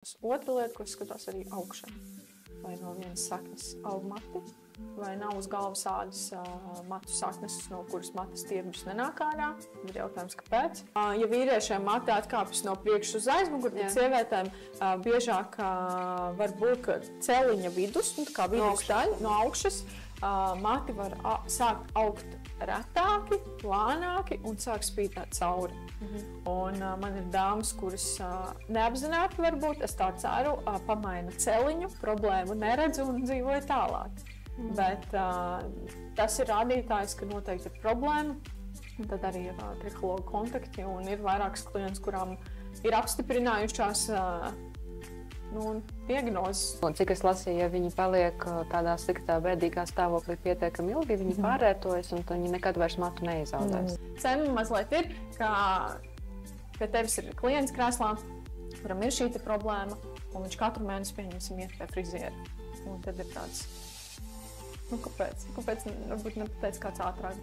Otra lieta, ko es skatos arī augšana. Vai no vienas saknes aug mati, vai nav uz galvas ādas matu saknes, no kuras matas stiebras nenāk ārā. Ir jautājums, kāpēc. Ja vīriešiem mati atkāpjas no priekšas uz aizmuguri, tad sievietēm biežāk var būt, ka celiņa vidus, kā vidus daļa, no augšas, mati var sākt augt retāki, plānāki un sāk spītēt cauri. Un man ir dāmas, kuras neapzināti varbūt, es tā ceru, pamaina celiņu, problēmu neredzu un dzīvoju tālāk. Bet tas ir rādītājs, ka noteikti ir problēma. Un tad arī ir trihologu kontakti un ir vairākas klientus, kurām ir apstiprinājušās diagnozes. Cik es lasīju, ja viņi paliek tādā sliktā bēdīgā stāvoklī pietiekami ilgi, viņi pārētojas un viņi nekad vairs matu neizaudzēs. Cena mazliet ir, ka pie tevis ir klients krēslā, kuram ir šī problēma, un viņš katru mēnesi pieņemsim iet pie friziera. Un tad ir tāds, kāpēc? Kāpēc varbūt nepateic kāds ātrāk?